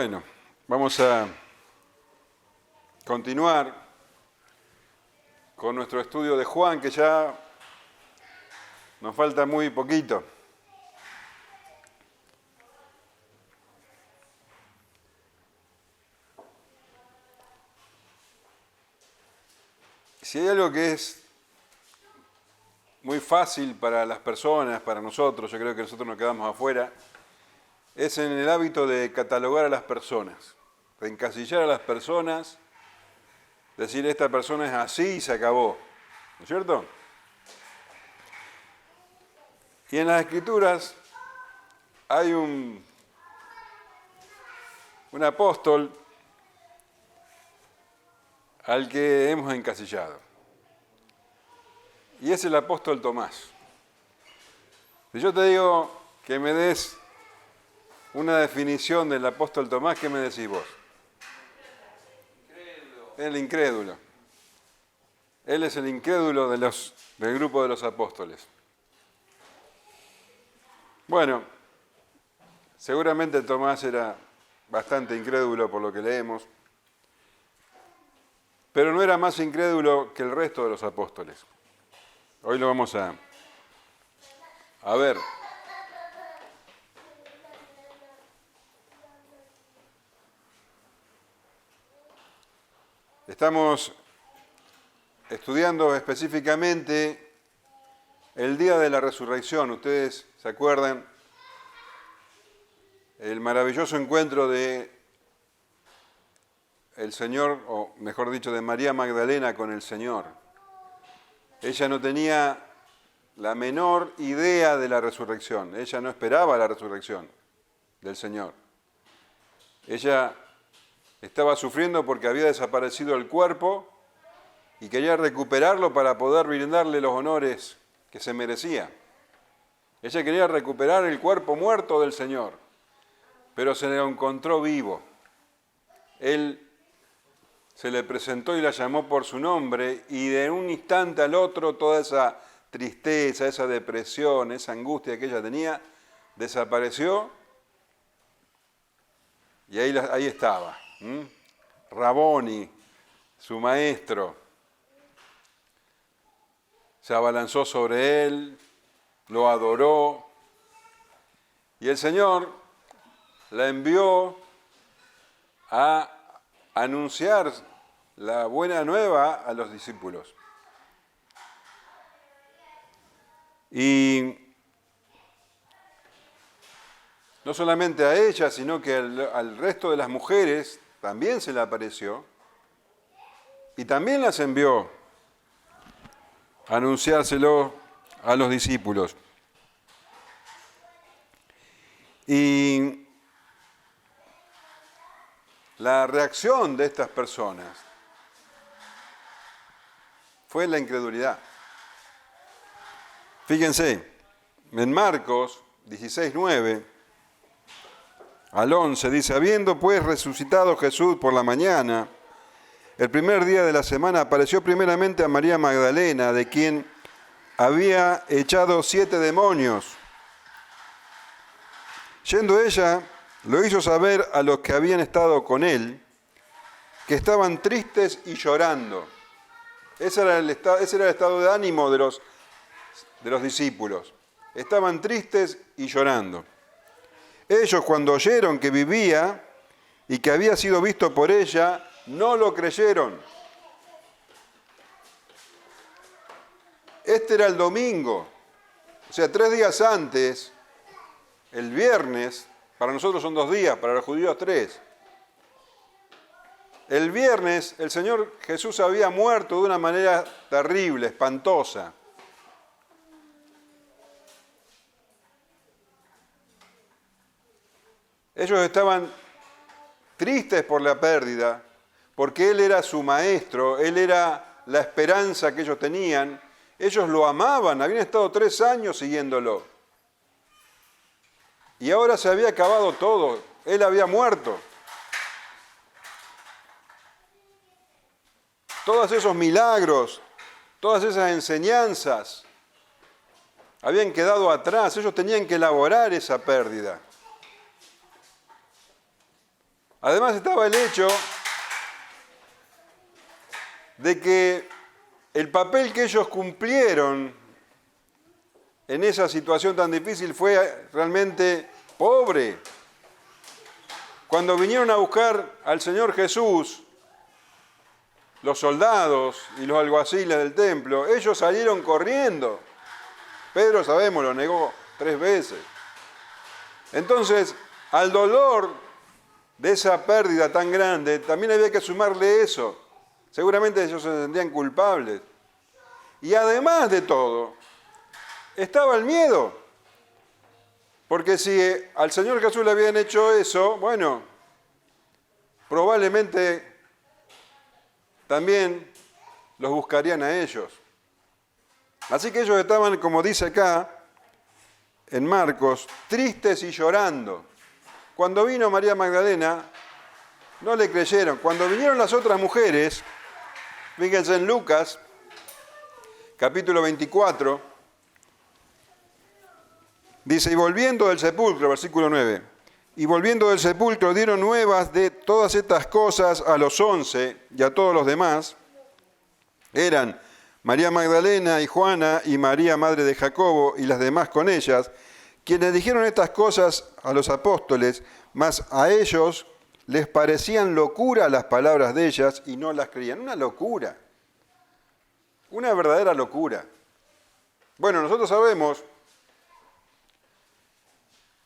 Bueno, vamos a continuar con nuestro estudio de Juan, que ya nos falta muy poquito. Si hay algo que es muy fácil para las personas, para nosotros, yo creo que nosotros nos quedamos afuera, es en el hábito de catalogar a las personas, de encasillar a las personas, decir esta persona es así y se acabó, ¿no es cierto? Y en las Escrituras hay un apóstol al que hemos encasillado, y es el apóstol Tomás. Si yo te digo que me des una definición del apóstol Tomás, ¿qué me decís vos? El incrédulo. Él es el incrédulo del grupo de los apóstoles. Bueno, seguramente Tomás era bastante incrédulo por lo que leemos, pero no era más incrédulo que el resto de los apóstoles. Hoy lo vamos a ver. Estamos estudiando específicamente el día de la resurrección. Ustedes se acuerdan el maravilloso encuentro de el Señor, o mejor dicho, de María Magdalena con el Señor. Ella no tenía la menor idea de la resurrección. Ella no esperaba la resurrección del Señor. Ella estaba sufriendo porque había desaparecido el cuerpo y quería recuperarlo para poder brindarle los honores que se merecía. Ella quería recuperar el cuerpo muerto del Señor, pero se lo encontró vivo. Él se le presentó y la llamó por su nombre, y de un instante al otro toda esa tristeza, esa depresión, esa angustia que ella tenía, desapareció, y ahí estaba. Raboni, su maestro, se abalanzó sobre él, lo adoró, y el Señor la envió a anunciar la buena nueva a los discípulos. Y no solamente a ella, sino que al resto de las mujeres también se le apareció y también las envió a anunciárselo a los discípulos. Y la reacción de estas personas fue la incredulidad. Fíjense, en Marcos 16:9 al 11 dice: habiendo pues resucitado Jesús por la mañana, el primer día de la semana, apareció primeramente a María Magdalena, de quien había echado 7 demonios. Yendo ella, lo hizo saber a los que habían estado con él, que estaban tristes y llorando. Ese era el estado de ánimo de los discípulos. Estaban tristes y llorando. Ellos, cuando oyeron que vivía y que había sido visto por ella, no lo creyeron. Este era el domingo, o sea, 3 días antes, el viernes. Para nosotros son 2 días, para los judíos 3. El viernes el Señor Jesús había muerto de una manera terrible, espantosa. Ellos estaban tristes por la pérdida, porque Él era su maestro, Él era la esperanza que ellos tenían. Ellos lo amaban, habían estado 3 años siguiéndolo. Y ahora se había acabado todo, Él había muerto. Todos esos milagros, todas esas enseñanzas habían quedado atrás, ellos tenían que elaborar esa pérdida. Además estaba el hecho de que el papel que ellos cumplieron en esa situación tan difícil fue realmente pobre. Cuando vinieron a buscar al Señor Jesús, los soldados y los alguaciles del templo, ellos salieron corriendo. Pedro, sabemos, lo negó 3 veces. Entonces, al dolor de esa pérdida tan grande, también había que sumarle eso. Seguramente ellos se sentían culpables. Y además de todo, estaba el miedo. Porque si al Señor Jesús le habían hecho eso, bueno, probablemente también los buscarían a ellos. Así que ellos estaban, como dice acá, en Marcos, tristes y llorando. Cuando vino María Magdalena, no le creyeron. Cuando vinieron las otras mujeres, fíjense en Lucas, capítulo 24, dice, y volviendo del sepulcro, versículo 9, y volviendo del sepulcro dieron nuevas de todas estas cosas a los 11 y a todos los demás. Eran María Magdalena y Juana y María, madre de Jacobo, y las demás con ellas, quienes dijeron estas cosas a los apóstoles, mas a ellos les parecían locura las palabras de ellas y no las creían. Una locura, una verdadera locura. Bueno, nosotros sabemos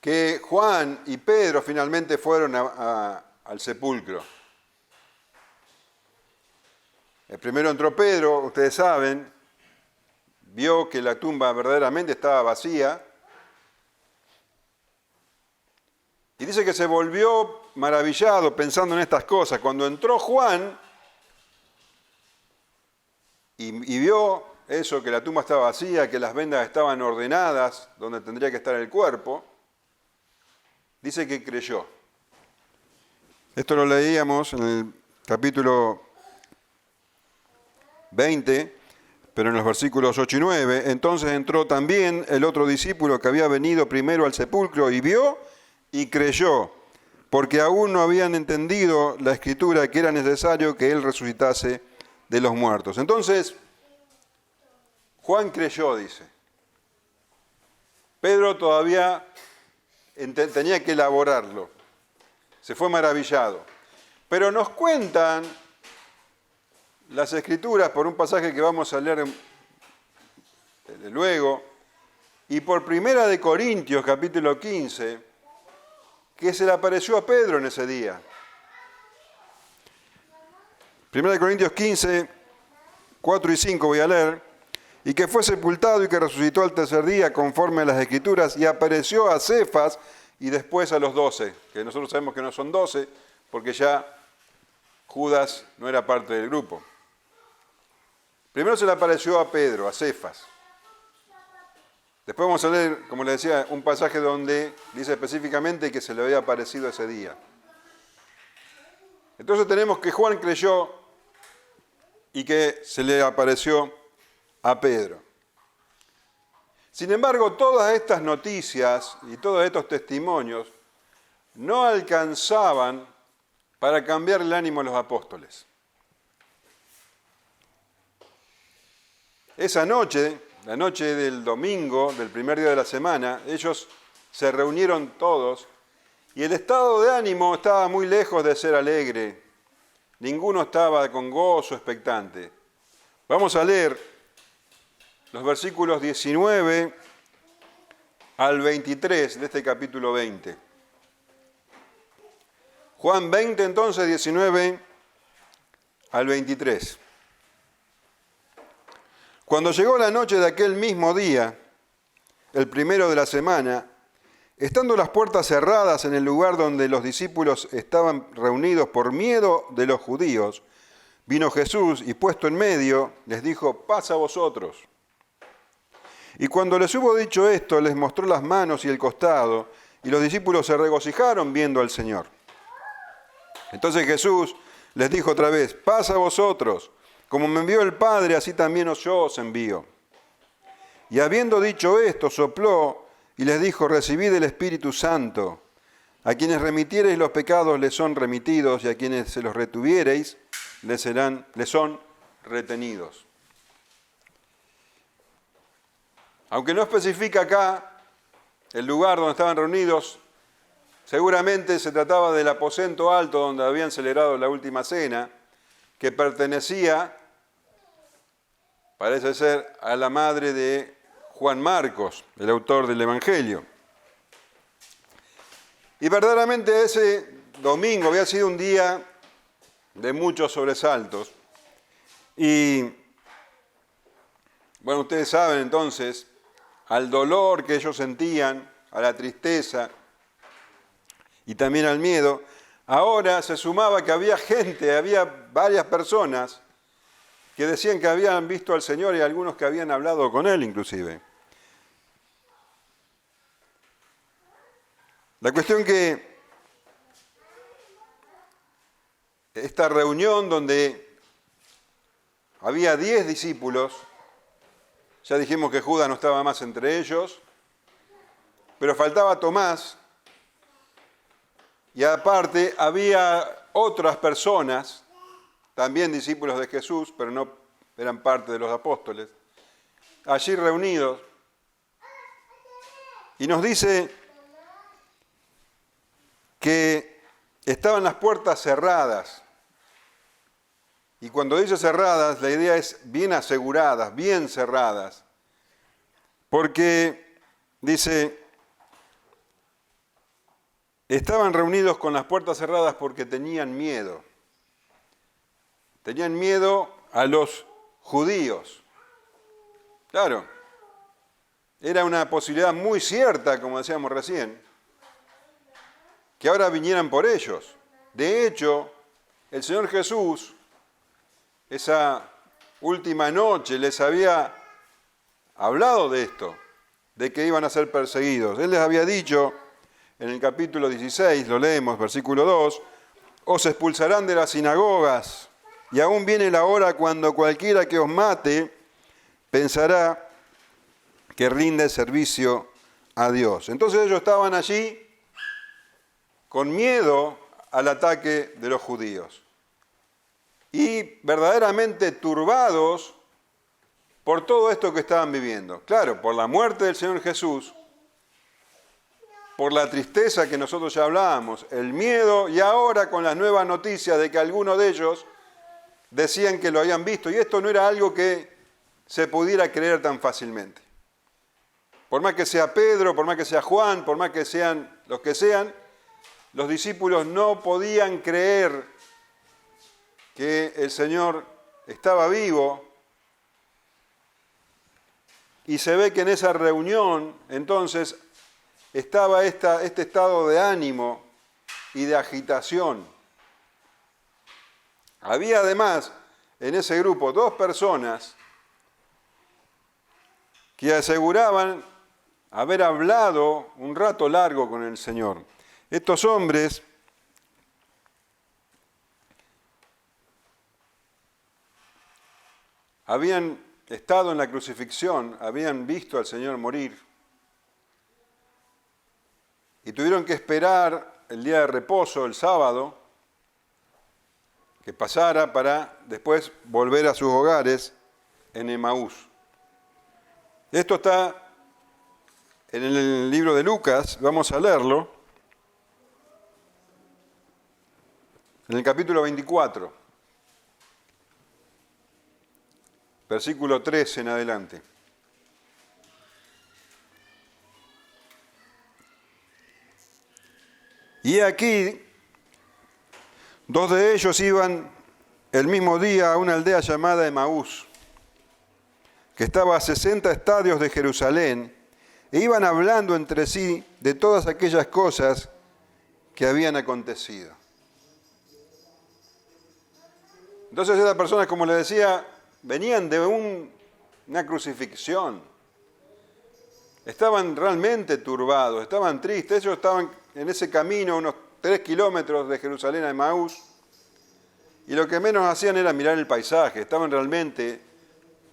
que Juan y Pedro finalmente fueron al sepulcro. El primero entró Pedro, ustedes saben, vio que la tumba verdaderamente estaba vacía y dice que se volvió maravillado pensando en estas cosas. Cuando entró Juan y vio eso, que la tumba estaba vacía, que las vendas estaban ordenadas donde tendría que estar el cuerpo, dice que creyó. Esto lo leíamos en el capítulo 20, pero en los versículos 8 y 9. Entonces entró también el otro discípulo que había venido primero al sepulcro y vio y creyó, porque aún no habían entendido la escritura que era necesario que él resucitase de los muertos. Entonces, Juan creyó, dice. Pedro todavía tenía que elaborarlo. Se fue maravillado. Pero nos cuentan las Escrituras por un pasaje que vamos a leer luego, y por Primera de Corintios, capítulo 15, que se le apareció a Pedro en ese día. Primera de Corintios 15, 4 y 5 voy a leer. Y que fue sepultado y que resucitó al tercer día conforme a las Escrituras, y apareció a Cefas y después a los 12, que nosotros sabemos que no son 12, porque ya Judas no era parte del grupo. Primero se le apareció a Pedro, a Cefas. Después vamos a leer, como les decía, un pasaje donde dice específicamente que se le había aparecido ese día. Entonces tenemos que Juan creyó y que se le apareció a Pedro. Sin embargo, todas estas noticias y todos estos testimonios no alcanzaban para cambiar el ánimo a los apóstoles. Esa noche, la noche del domingo, del primer día de la semana, ellos se reunieron todos y el estado de ánimo estaba muy lejos de ser alegre. Ninguno estaba con gozo expectante. Vamos a leer los versículos 19 al 23 de este capítulo 20. Juan 20, entonces, 19 al 23. Cuando llegó la noche de aquel mismo día, el primero de la semana, estando las puertas cerradas en el lugar donde los discípulos estaban reunidos por miedo de los judíos, vino Jesús y puesto en medio, les dijo, paz a vosotros. Y cuando les hubo dicho esto, les mostró las manos y el costado, y los discípulos se regocijaron viendo al Señor. Entonces Jesús les dijo otra vez, paz a vosotros, como me envió el Padre, así también yo os envío. Y habiendo dicho esto, sopló y les dijo, recibid el Espíritu Santo. A quienes remitiereis los pecados les son remitidos, y a quienes se los retuviereis les son retenidos. Aunque no especifica acá el lugar donde estaban reunidos, seguramente se trataba del aposento alto donde habían celebrado la última cena, que pertenecía, parece ser, a la madre de Juan Marcos, el autor del Evangelio. Y verdaderamente ese domingo había sido un día de muchos sobresaltos. Y, bueno, ustedes saben entonces, al dolor que ellos sentían, a la tristeza y también al miedo, ahora se sumaba que había gente, había varias personas que decían que habían visto al Señor y algunos que habían hablado con Él inclusive. La cuestión que esta reunión donde había 10 discípulos, ya dijimos que Judas no estaba más entre ellos, pero faltaba Tomás, y aparte había otras personas, también discípulos de Jesús, pero no eran parte de los apóstoles, allí reunidos, y nos dice que estaban las puertas cerradas. Y cuando dice cerradas, la idea es bien aseguradas, bien cerradas. Porque, dice, estaban reunidos con las puertas cerradas porque tenían miedo. Tenían miedo a los judíos. Claro, era una posibilidad muy cierta, como decíamos recién, que ahora vinieran por ellos. De hecho, el Señor Jesús, esa última noche, les había hablado de esto, de que iban a ser perseguidos. Él les había dicho, en el capítulo 16, lo leemos, versículo 2, os expulsarán de las sinagogas, y aún viene la hora cuando cualquiera que os mate pensará que rinde servicio a Dios. Entonces ellos estaban allí con miedo al ataque de los judíos y verdaderamente turbados por todo esto que estaban viviendo. Claro, por la muerte del Señor Jesús, por la tristeza que nosotros ya hablábamos, el miedo, y ahora con las nuevas noticias de que algunos de ellos decían que lo habían visto, y esto no era algo que se pudiera creer tan fácilmente. Por más que sea Pedro, por más que sea Juan, por más que sean los que sean, los discípulos no podían creer que el Señor estaba vivo, y se ve que en esa reunión entonces estaba este estado de ánimo y de agitación. Había además en ese grupo 2 personas que aseguraban haber hablado un rato largo con el Señor. Estos hombres habían estado en la crucifixión, habían visto al Señor morir y tuvieron que esperar el día de reposo, el sábado, que pasara para después volver a sus hogares en Emaús. Esto está en el libro de Lucas, vamos a leerlo. En el capítulo 24, versículo 13 en adelante. Y aquí, 2 de ellos iban el mismo día a una aldea llamada Emaús, que estaba a 60 estadios de Jerusalén, e iban hablando entre sí de todas aquellas cosas que habían acontecido. Entonces esas personas, como les decía, venían de una crucifixión. Estaban realmente turbados, estaban tristes. Ellos estaban en ese camino, unos 3 kilómetros de Jerusalén a Emaús, y lo que menos hacían era mirar el paisaje. Estaban realmente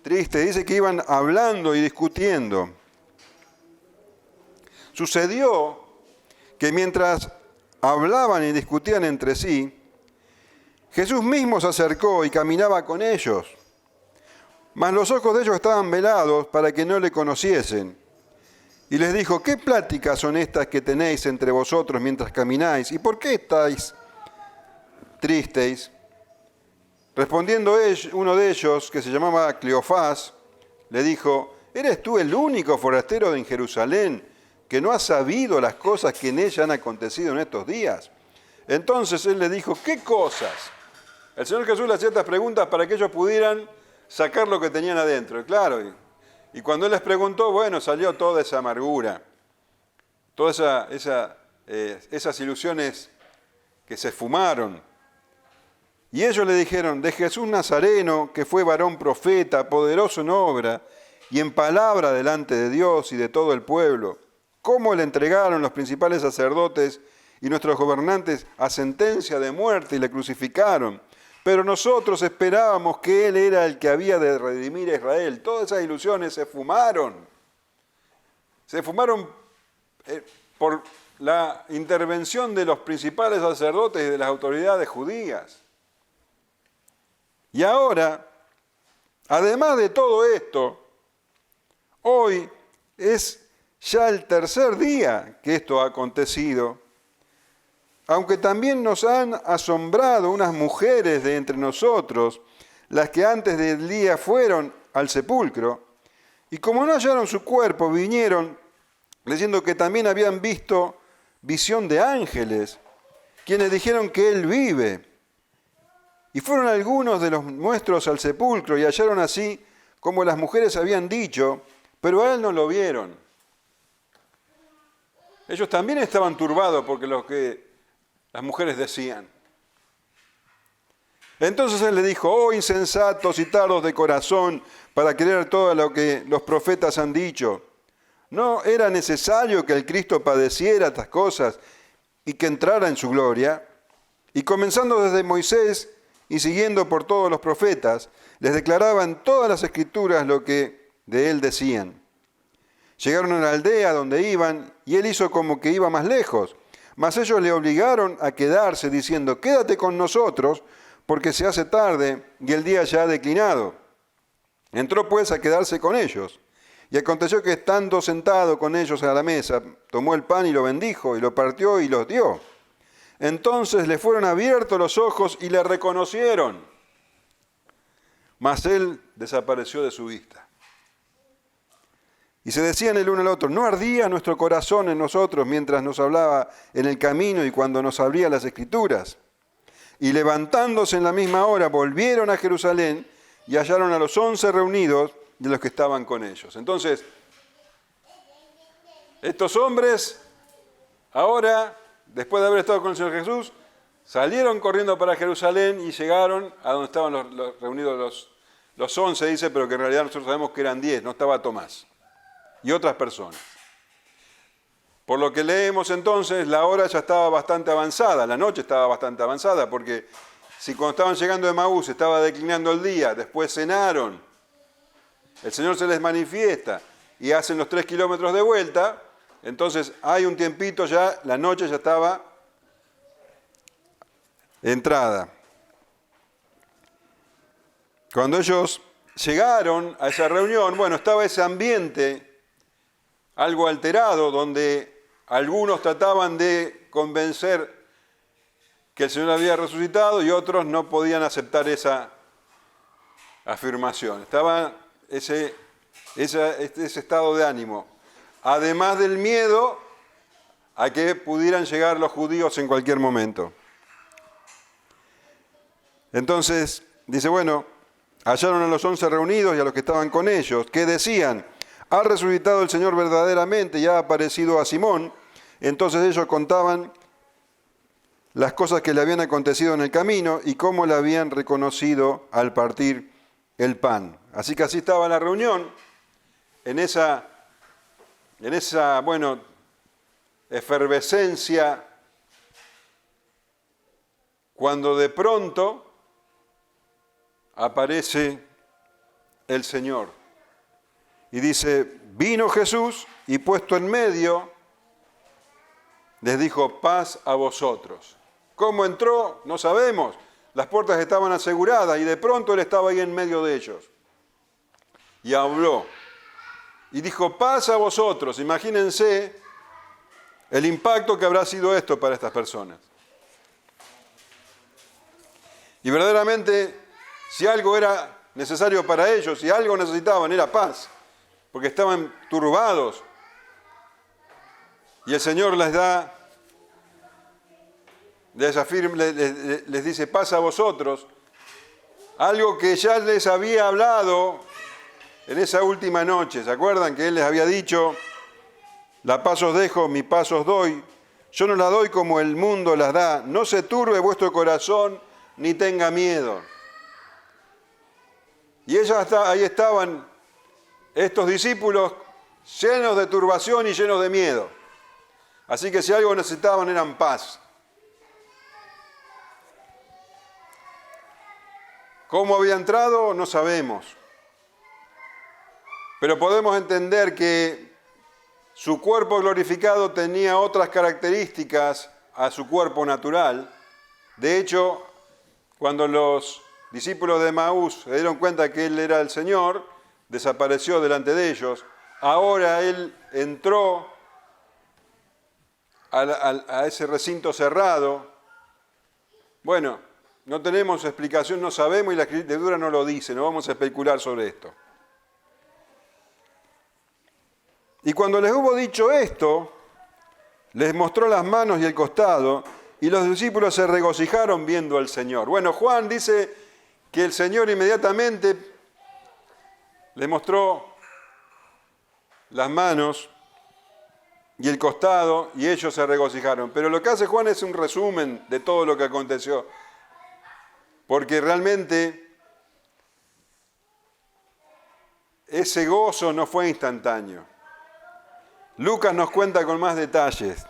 tristes. Dice que iban hablando y discutiendo. Sucedió que mientras hablaban y discutían entre sí, Jesús mismo se acercó y caminaba con ellos. Mas los ojos de ellos estaban velados para que no le conociesen. Y les dijo, ¿qué pláticas son estas que tenéis entre vosotros mientras camináis? ¿Y por qué estáis tristes? Respondiendo uno de ellos, que se llamaba Cleofás, le dijo, ¿eres tú el único forastero en Jerusalén que no ha sabido las cosas que en ella han acontecido en estos días? Entonces él le dijo, ¿qué cosas? El Señor Jesús le hacía estas preguntas para que ellos pudieran sacar lo que tenían adentro. Claro, y cuando él les preguntó, bueno, salió toda esa amargura, todas esas ilusiones que se esfumaron. Y ellos le dijeron, de Jesús Nazareno, que fue varón profeta, poderoso en obra y en palabra delante de Dios y de todo el pueblo, cómo le entregaron los principales sacerdotes y nuestros gobernantes a sentencia de muerte y le crucificaron. Pero nosotros esperábamos que Él era el que había de redimir a Israel. Todas esas ilusiones se fumaron. Se fumaron por la intervención de los principales sacerdotes y de las autoridades judías. Y ahora, además de todo esto, hoy es ya el tercer día que esto ha acontecido, aunque también nos han asombrado unas mujeres de entre nosotros, las que antes del día fueron al sepulcro, y como no hallaron su cuerpo, vinieron diciendo que también habían visto visión de ángeles, quienes dijeron que Él vive. Y fueron algunos de los nuestros al sepulcro y hallaron así como las mujeres habían dicho, pero a Él no lo vieron. Ellos también estaban turbados porque lo que las mujeres decían. Entonces Él le dijo, oh insensatos y tardos de corazón, para creer todo lo que los profetas han dicho. ¿No era necesario que el Cristo padeciera estas cosas y que entrara en su gloria? Y comenzando desde Moisés y siguiendo por todos los profetas, les declaraban todas las escrituras lo que de Él decían. Llegaron a la aldea donde iban y Él hizo como que iba más lejos. Mas ellos le obligaron a quedarse, diciendo, quédate con nosotros, porque se hace tarde y el día ya ha declinado. Entró pues a quedarse con ellos. Y aconteció que estando sentado con ellos a la mesa, tomó el pan y lo bendijo, y lo partió y los dio. Entonces le fueron abiertos los ojos y le reconocieron. Mas Él desapareció de su vista. Y se decían el uno al otro, ¿no ardía nuestro corazón en nosotros mientras nos hablaba en el camino y cuando nos abría las Escrituras? Y levantándose en la misma hora, volvieron a Jerusalén y hallaron a los 11 reunidos de los que estaban con ellos. Entonces, estos hombres, ahora, después de haber estado con el Señor Jesús, salieron corriendo para Jerusalén y llegaron a donde estaban reunidos los 11, dice, pero que en realidad nosotros sabemos que eran 10, no estaba Tomás y otras personas. Por lo que leemos entonces, la hora ya estaba bastante avanzada, la noche estaba bastante avanzada, porque si cuando estaban llegando de Emaús estaba declinando el día, después cenaron, el Señor se les manifiesta y hacen los 3 kilómetros de vuelta, entonces hay un tiempito ya, la noche ya estaba entrada. Cuando ellos llegaron a esa reunión, bueno, estaba ese ambiente algo alterado, donde algunos trataban de convencer que el Señor había resucitado y otros no podían aceptar esa afirmación. Estaba ese estado de ánimo, además del miedo a que pudieran llegar los judíos en cualquier momento. Entonces, dice, bueno, hallaron a los 11 reunidos y a los que estaban con ellos, que decían, ha resucitado el Señor verdaderamente y ha aparecido a Simón. Entonces ellos contaban las cosas que le habían acontecido en el camino y cómo le habían reconocido al partir el pan. Así que así estaba la reunión, en esa efervescencia, cuando de pronto aparece el Señor. Y dice, vino Jesús y puesto en medio les dijo: paz a vosotros. ¿Cómo entró? No sabemos. Las puertas estaban aseguradas y de pronto él estaba ahí en medio de ellos. Y habló. Y dijo: paz a vosotros. Imagínense el impacto que habrá sido esto para estas personas. Y verdaderamente, si algo era necesario para ellos, si algo necesitaban, era paz, porque estaban turbados. Y el Señor les da, les dice: paz a vosotros. Algo que ya les había hablado en esa última noche. ¿Se acuerdan que Él les había dicho: la paz os dejo, mi paz os doy? Yo no la doy como el mundo las da. No se turbe vuestro corazón, ni tenga miedo. Y ahí estaban estos discípulos llenos de turbación y llenos de miedo. Así que si algo necesitaban eran paz. ¿Cómo había entrado? No sabemos. Pero podemos entender que su cuerpo glorificado tenía otras características a su cuerpo natural. De hecho, cuando los discípulos de Emaús se dieron cuenta que Él era el Señor, desapareció delante de ellos. Ahora Él entró a ese recinto cerrado. Bueno, no tenemos explicación, no sabemos y la Escritura no lo dice, no vamos a especular sobre esto. Y cuando les hubo dicho esto, les mostró las manos y el costado, y los discípulos se regocijaron viendo al Señor. Bueno, Juan dice que el Señor inmediatamente les mostró las manos y el costado, y ellos se regocijaron. Pero lo que hace Juan es un resumen de todo lo que aconteció, porque realmente ese gozo no fue instantáneo. Lucas nos cuenta con más detalles.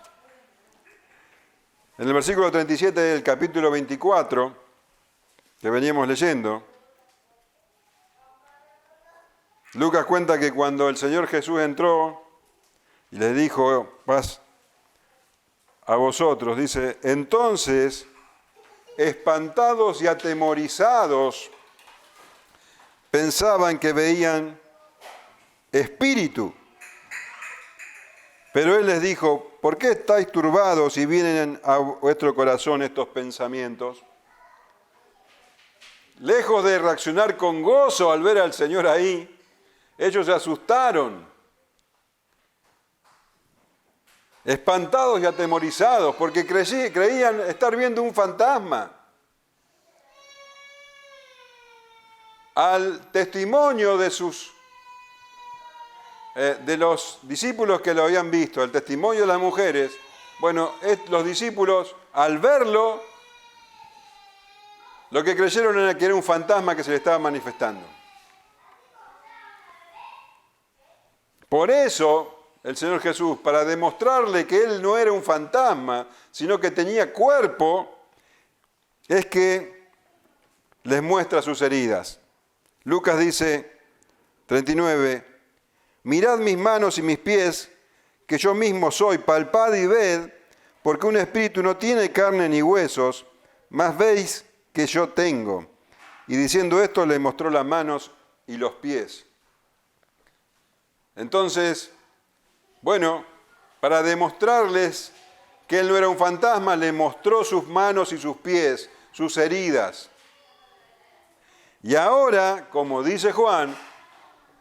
En el versículo 37 del capítulo 24, que veníamos leyendo, Lucas cuenta que cuando el Señor Jesús entró y les dijo: paz a vosotros, dice: entonces, espantados y atemorizados, pensaban que veían espíritu. Pero Él les dijo: ¿por qué estáis turbados y vienen a vuestro corazón estos pensamientos? Lejos de reaccionar con gozo al ver al Señor ahí, ellos se asustaron, espantados y atemorizados, porque creían estar viendo un fantasma. Al testimonio de los discípulos que lo habían visto, el testimonio de las mujeres, bueno, los discípulos al verlo, lo que creyeron era que era un fantasma que se le estaba manifestando. Por eso, el Señor Jesús, para demostrarle que Él no era un fantasma, sino que tenía cuerpo, es que les muestra sus heridas. Lucas dice, 39, mirad mis manos y mis pies, que yo mismo soy, palpad y ved, porque un espíritu no tiene carne ni huesos, mas veis que yo tengo. Y diciendo esto, le mostró las manos y los pies. Entonces, bueno, para demostrarles que Él no era un fantasma, le mostró sus manos y sus pies, sus heridas. Y ahora, como dice Juan,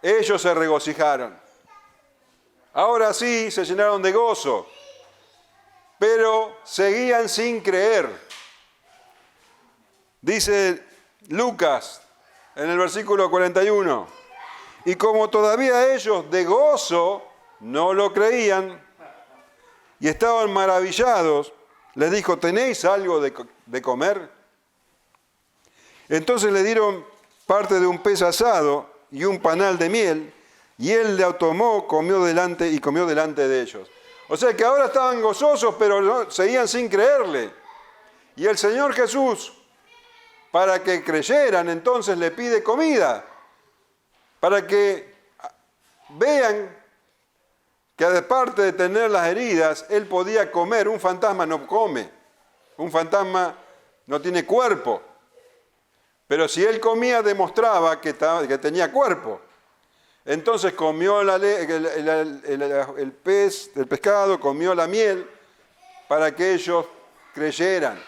ellos se regocijaron. Ahora sí se llenaron de gozo, pero seguían sin creer. Dice Lucas en el versículo 41, y como todavía ellos de gozo no lo creían y estaban maravillados, les dijo, ¿tenéis algo de comer? Entonces le dieron parte de un pez asado y un panal de miel, y él le tomó, comió delante de ellos. O sea que ahora estaban gozosos, pero seguían sin creerle. Y el Señor Jesús, para que creyeran, entonces le pide comida, para que vean que aparte de tener las heridas, él podía comer. Un fantasma no come. Un fantasma no tiene cuerpo. Pero si él comía, demostraba que tenía cuerpo. Entonces comió el pescado, comió la miel, para que ellos creyeran.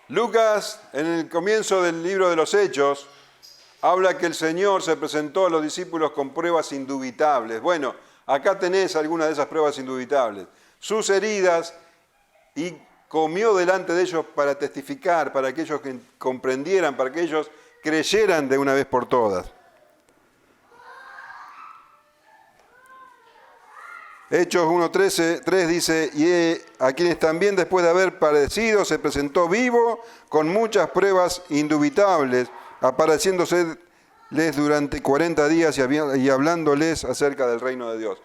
Lucas, en el comienzo del libro de los Hechos, habla que el Señor se presentó a los discípulos con pruebas indubitables. Bueno, acá tenés algunas de esas pruebas indubitables. Sus heridas, y comió delante de ellos para testificar, para que ellos comprendieran, para que ellos creyeran de una vez por todas. Hechos 1:3 dice, y a quienes también después de haber padecido se presentó vivo con muchas pruebas indubitables, apareciéndoseles durante 40 días y hablándoles acerca del reino de Dios.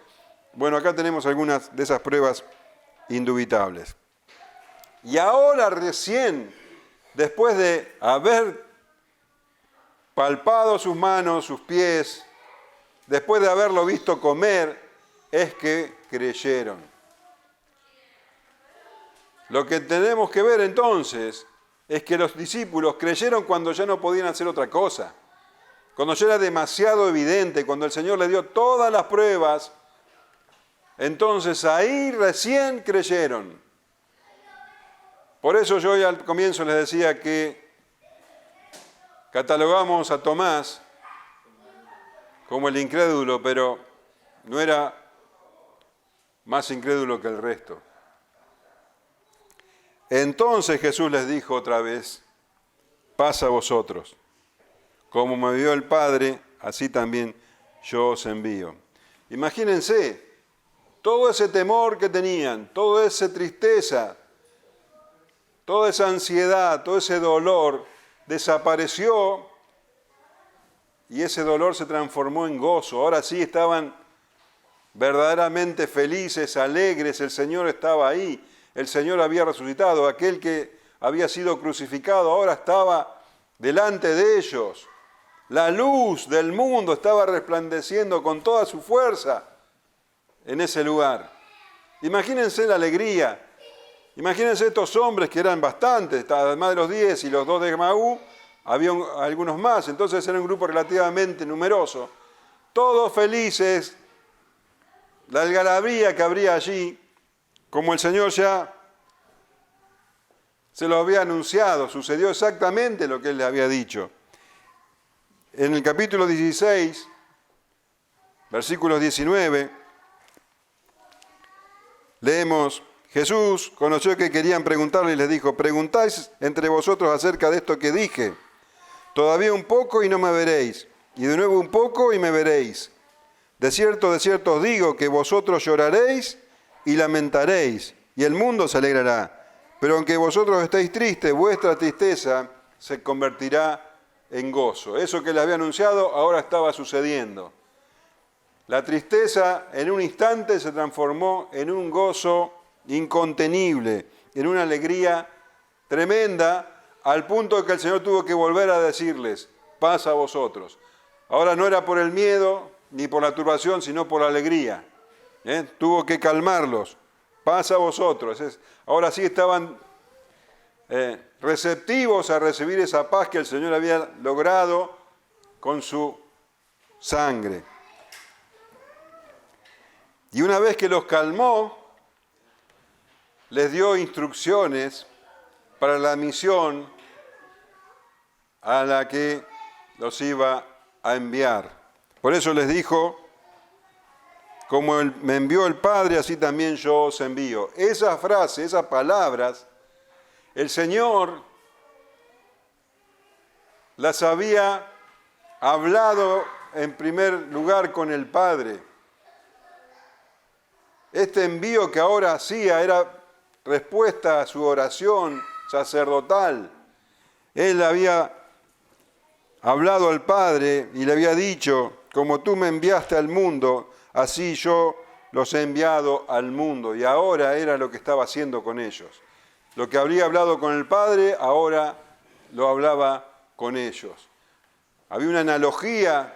Bueno, acá tenemos algunas de esas pruebas indubitables. Y ahora recién, después de haber palpado sus manos, sus pies, después de haberlo visto comer, es que creyeron. Lo que tenemos que ver entonces es que los discípulos creyeron cuando ya no podían hacer otra cosa, cuando ya era demasiado evidente, cuando el Señor les dio todas las pruebas, entonces ahí recién creyeron. Por eso yo al comienzo les decía que catalogamos a Tomás como el incrédulo, pero no era más incrédulo que el resto. Entonces Jesús les dijo otra vez, paz a vosotros. Como me envió el Padre, así también yo os envío. Imagínense, todo ese temor que tenían, toda esa tristeza, toda esa ansiedad, todo ese dolor, desapareció y ese dolor se transformó en gozo. Ahora sí estaban verdaderamente felices, alegres, el Señor estaba ahí, el Señor había resucitado, aquel que había sido crucificado ahora estaba delante de ellos. La luz del mundo estaba resplandeciendo con toda su fuerza en ese lugar. Imagínense la alegría, imagínense estos hombres que eran bastantes, además de los 10 y los 2 de Emaús, había algunos más, entonces era un grupo relativamente numeroso, todos felices, la algarabía que habría allí, como el Señor ya se lo había anunciado, sucedió exactamente lo que Él le había dicho. En el capítulo 16, versículos 19, leemos, Jesús conoció que querían preguntarle y les dijo, preguntáis entre vosotros acerca de esto que dije, todavía un poco y no me veréis, y de nuevo un poco y me veréis. De cierto os digo que vosotros lloraréis y lamentaréis, y el mundo se alegrará. Pero aunque vosotros estéis tristes, vuestra tristeza se convertirá en gozo. Eso que les había anunciado ahora estaba sucediendo. La tristeza en un instante se transformó en un gozo incontenible, en una alegría tremenda, al punto de que el Señor tuvo que volver a decirles, paz a vosotros. Ahora no era por el miedo, ni por la turbación, sino por la alegría. Tuvo que calmarlos. Paz a vosotros. Ahora sí estaban receptivos a recibir esa paz que el Señor había logrado con su sangre. Y una vez que los calmó, les dio instrucciones para la misión a la que los iba a enviar. Por eso les dijo, como me envió el Padre, así también yo os envío. Esa frase, esas palabras, el Señor las había hablado en primer lugar con el Padre. Este envío que ahora hacía era respuesta a su oración sacerdotal. Él había hablado al Padre y le había dicho, como tú me enviaste al mundo, así yo los he enviado al mundo. Y ahora era lo que estaba haciendo con ellos. Lo que habría hablado con el Padre, ahora lo hablaba con ellos. Había una analogía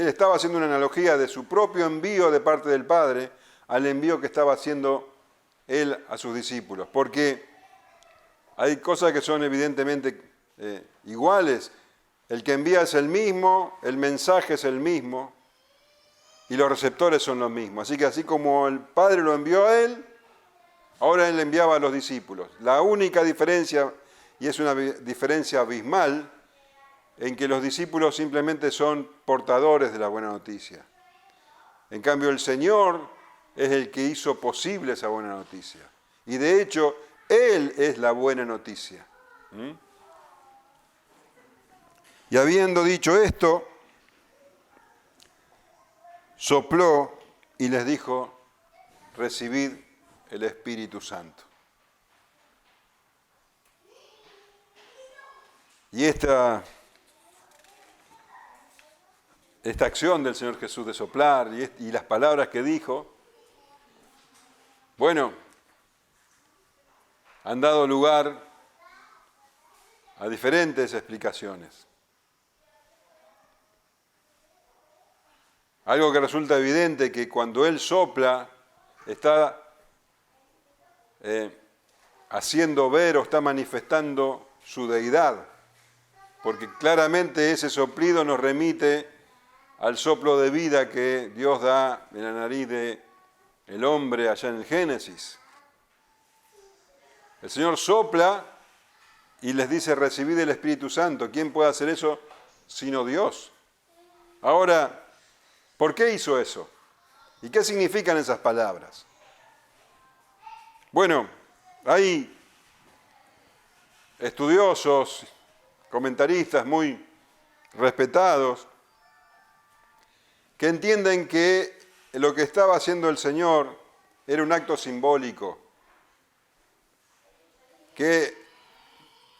Él estaba haciendo una analogía de su propio envío de parte del Padre al envío que estaba haciendo Él a sus discípulos. Porque hay cosas que son evidentemente iguales. El que envía es el mismo, el mensaje es el mismo y los receptores son los mismos. Así que así como el Padre lo envió a Él, ahora Él le enviaba a los discípulos. La única diferencia, y es una diferencia abismal, en que los discípulos simplemente son portadores de la buena noticia. En cambio, el Señor es el que hizo posible esa buena noticia. Y de hecho, Él es la buena noticia. Y habiendo dicho esto, sopló y les dijo, recibid el Espíritu Santo. Y esta acción del Señor Jesús de soplar y las palabras que dijo, bueno, han dado lugar a diferentes explicaciones. Algo que resulta evidente que cuando Él sopla, está haciendo ver o está manifestando su deidad, porque claramente ese soplido nos remite al soplo de vida que Dios da en la nariz del hombre allá en el Génesis. El Señor sopla y les dice, recibid el Espíritu Santo. ¿Quién puede hacer eso sino Dios? Ahora, ¿por qué hizo eso? ¿Y qué significan esas palabras? Bueno, hay estudiosos, comentaristas muy respetados, que entienden que lo que estaba haciendo el Señor era un acto simbólico, que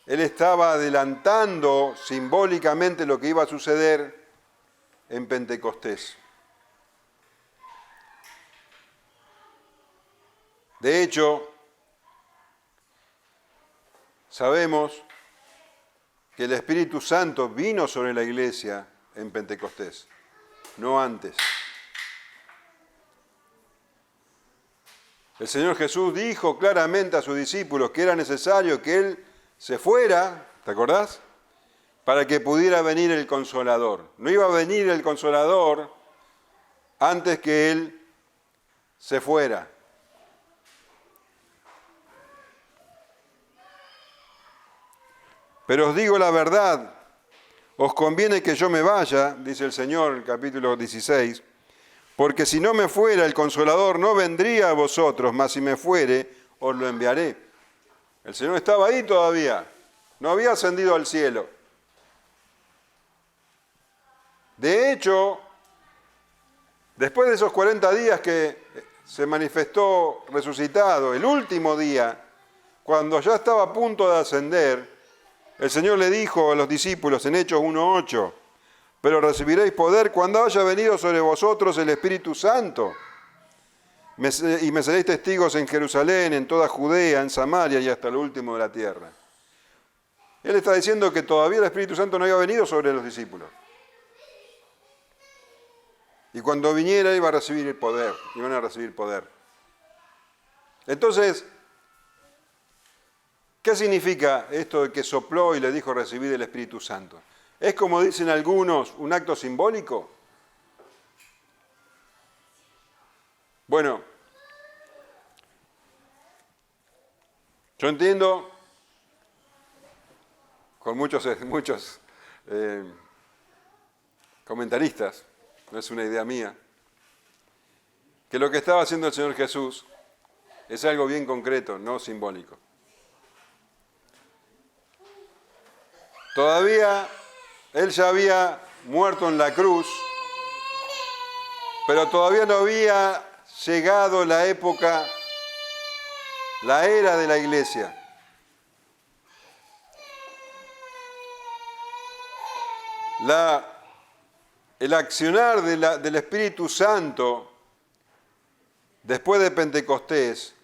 Él estaba adelantando simbólicamente lo que iba a suceder en Pentecostés. De hecho, sabemos que el Espíritu Santo vino sobre la iglesia en Pentecostés, no antes. El Señor Jesús dijo claramente a sus discípulos que era necesario que Él se fuera, ¿te acordás? Para que pudiera venir el Consolador. No iba a venir el Consolador antes que Él se fuera. Pero os digo la verdad, os conviene que yo me vaya, dice el Señor en el capítulo 16, porque si no me fuera el Consolador no vendría a vosotros, mas si me fuere, os lo enviaré. El Señor estaba ahí todavía, no había ascendido al cielo. De hecho, después de esos 40 días que se manifestó resucitado, el último día, cuando ya estaba a punto de ascender, el Señor le dijo a los discípulos en Hechos 1:8, pero recibiréis poder cuando haya venido sobre vosotros el Espíritu Santo, y me seréis testigos en Jerusalén, en toda Judea, en Samaria y hasta lo último de la tierra. Él está diciendo que todavía el Espíritu Santo no había venido sobre los discípulos. Y cuando viniera iba a recibir el poder, iban a recibir poder. Entonces, ¿qué significa esto de que sopló y le dijo recibid el Espíritu Santo? ¿Es, como dicen algunos, un acto simbólico? Bueno, yo entiendo, con muchos comentaristas, no es una idea mía, que lo que estaba haciendo el Señor Jesús es algo bien concreto, no simbólico. Todavía Él ya había muerto en la cruz, pero todavía no había llegado la época, la era de la iglesia. El accionar del Espíritu Santo después de Pentecostés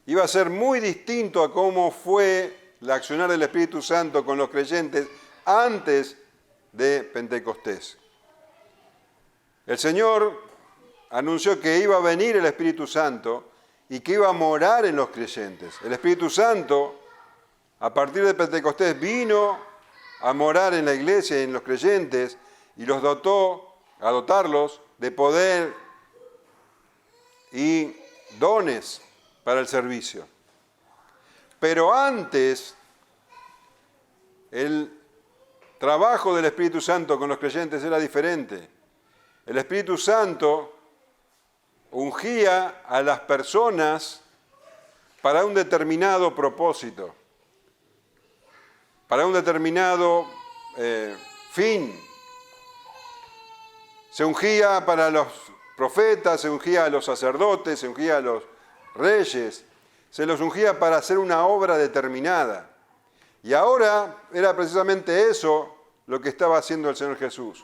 iba a ser muy distinto a cómo fue el accionar del Espíritu Santo con los creyentes antes de Pentecostés. El Señor anunció que iba a venir el Espíritu Santo y que iba a morar en los creyentes. El Espíritu Santo, a partir de Pentecostés, vino a morar en la iglesia y en los creyentes y los dotó, a dotarlos de poder y dones para el servicio. Pero antes, el trabajo del Espíritu Santo con los creyentes era diferente. El Espíritu Santo ungía a las personas para un determinado propósito, para un determinado fin. Se ungía para los profetas, se ungía a los sacerdotes, se ungía a los reyes, se los ungía para hacer una obra determinada. Y ahora era precisamente eso lo que estaba haciendo el Señor Jesús.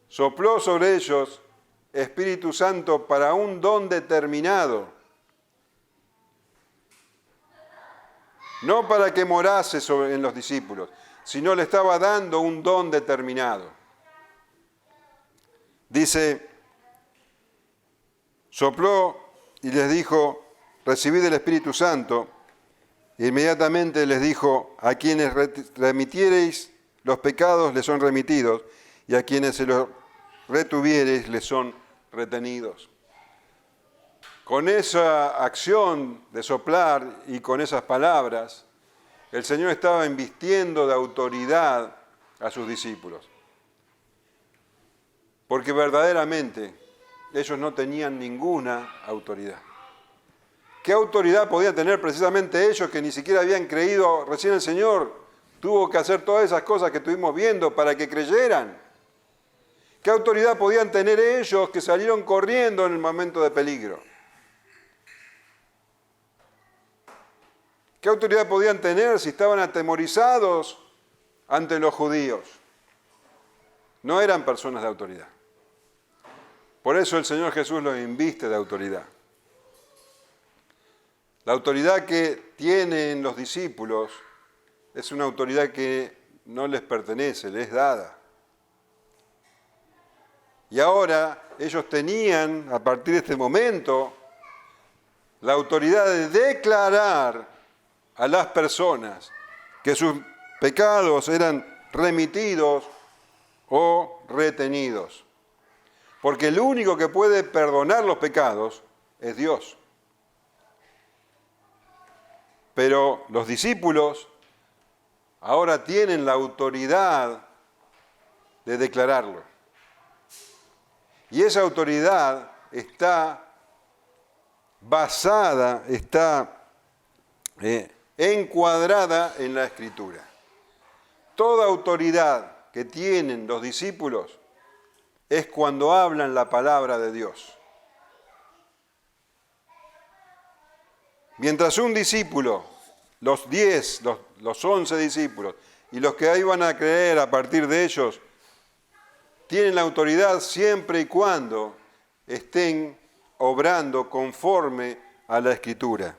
Sopló sobre ellos Espíritu Santo para un don determinado. No para que morase en los discípulos, sino le estaba dando un don determinado. Dice, sopló y les dijo, recibid el Espíritu Santo. E inmediatamente les dijo, a quienes remitiereis los pecados les son remitidos, y a quienes se los retuviereis les son retenidos. Con esa acción de soplar y con esas palabras, el Señor estaba invistiendo de autoridad a sus discípulos. Porque verdaderamente ellos no tenían ninguna autoridad. ¿Qué autoridad podían tener precisamente ellos que ni siquiera habían creído? Recién el Señor tuvo que hacer todas esas cosas que estuvimos viendo para que creyeran. ¿Qué autoridad podían tener ellos que salieron corriendo en el momento de peligro? ¿Qué autoridad podían tener si estaban atemorizados ante los judíos? No eran personas de autoridad. Por eso el Señor Jesús los inviste de autoridad. La autoridad que tienen los discípulos es una autoridad que no les pertenece, les es dada. Y ahora ellos tenían, a partir de este momento, la autoridad de declarar a las personas que sus pecados eran remitidos o retenidos. Porque el único que puede perdonar los pecados es Dios. Pero los discípulos ahora tienen la autoridad de declararlo. Y esa autoridad está basada, está encuadrada en la Escritura. Toda autoridad que tienen los discípulos es cuando hablan la palabra de Dios. Mientras un discípulo, los 10, los 11 discípulos y los que ahí van a creer a partir de ellos, tienen la autoridad siempre y cuando estén obrando conforme a la Escritura.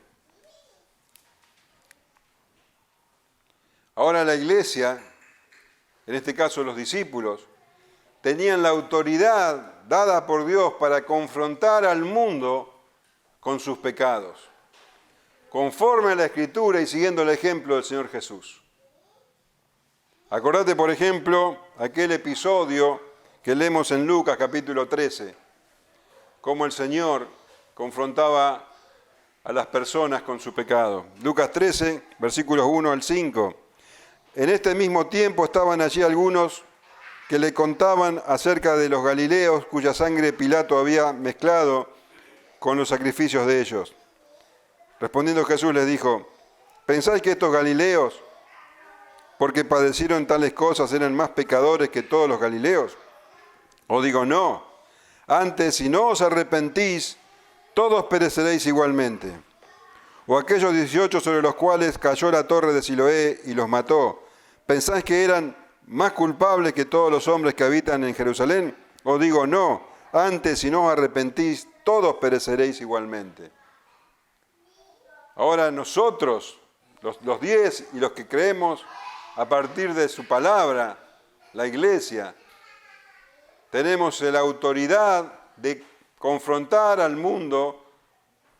Ahora la iglesia, en este caso los discípulos, tenían la autoridad dada por Dios para confrontar al mundo con sus pecados, conforme a la Escritura y siguiendo el ejemplo del Señor Jesús. Acordate, por ejemplo, aquel episodio que leemos en Lucas capítulo 13, cómo el Señor confrontaba a las personas con su pecado. Lucas 13, versículos 1 al 5. En este mismo tiempo estaban allí algunos que le contaban acerca de los galileos cuya sangre Pilato había mezclado con los sacrificios de ellos. Respondiendo Jesús les dijo, ¿pensáis que estos galileos, porque padecieron tales cosas, eran más pecadores que todos los galileos? Os digo, no. Antes, si no os arrepentís, todos pereceréis igualmente. O aquellos 18 sobre los cuales cayó la torre de Siloé y los mató, ¿pensáis que eran más culpables que todos los hombres que habitan en Jerusalén? Os digo, no. Antes, si no os arrepentís, todos pereceréis igualmente. Ahora nosotros, los 10 y los que creemos a partir de su palabra, la iglesia, tenemos la autoridad de confrontar al mundo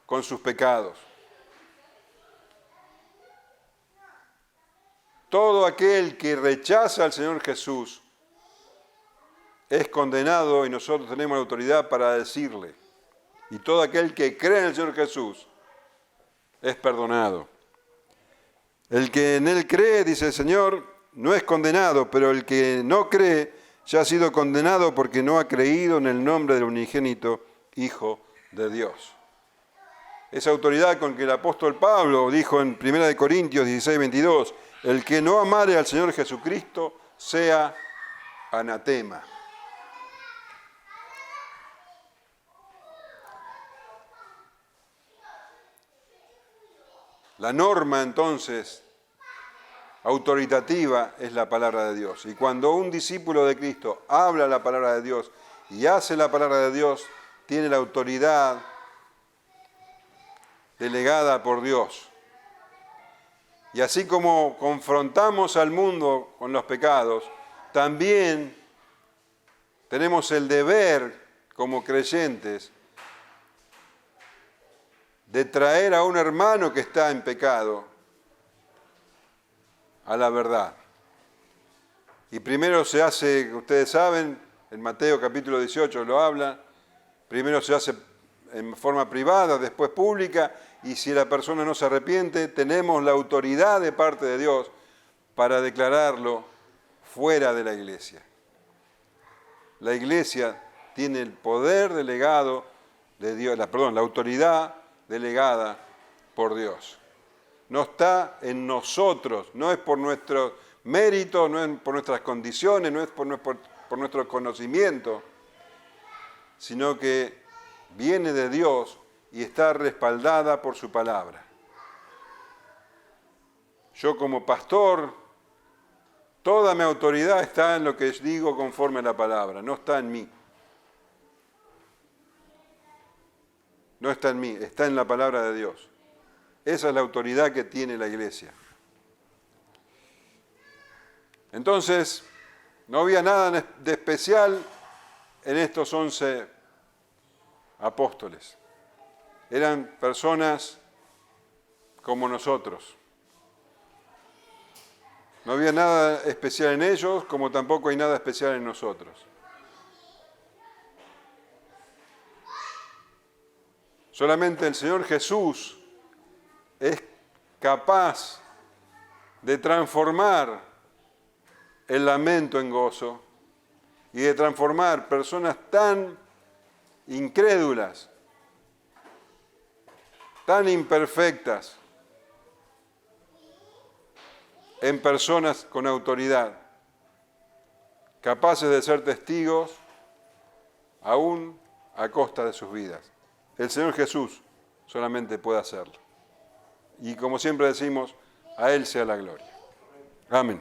con sus pecados. Todo aquel que rechaza al Señor Jesús es condenado y nosotros tenemos la autoridad para decirle. Y todo aquel que cree en el Señor Jesús es perdonado. El que en Él cree, dice el Señor, no es condenado, pero el que no cree ya ha sido condenado porque no ha creído en el nombre del unigénito Hijo de Dios. Esa autoridad con que el apóstol Pablo dijo en 1 Corintios 16, 22, el que no amare al Señor Jesucristo sea anatema. La norma, entonces, autoritativa es la palabra de Dios. Y cuando un discípulo de Cristo habla la palabra de Dios y hace la palabra de Dios, tiene la autoridad delegada por Dios. Y así como confrontamos al mundo con los pecados, también tenemos el deber, como creyentes, de traer a un hermano que está en pecado a la verdad. Y primero se hace, ustedes saben, en Mateo capítulo 18 lo habla, primero se hace en forma privada, después pública, y si la persona no se arrepiente, tenemos la autoridad de parte de Dios para declararlo fuera de la iglesia. La iglesia tiene el poder delegado de Dios, la autoridad delegada por Dios. No está en nosotros, no es por nuestros méritos, no es por nuestras condiciones, no es por nuestro conocimiento, sino que viene de Dios y está respaldada por su palabra. Yo como pastor, toda mi autoridad está en lo que digo conforme a la palabra, no está en mí. No está en mí, está en la palabra de Dios. Esa es la autoridad que tiene la iglesia. Entonces, no había nada de especial en estos 11 apóstoles. Eran personas como nosotros. No había nada especial en ellos, como tampoco hay nada especial en nosotros. Solamente el Señor Jesús es capaz de transformar el lamento en gozo y de transformar personas tan incrédulas, tan imperfectas, en personas con autoridad, capaces de ser testigos aún a costa de sus vidas. El Señor Jesús solamente puede hacerlo. Y como siempre decimos, a Él sea la gloria. Amén.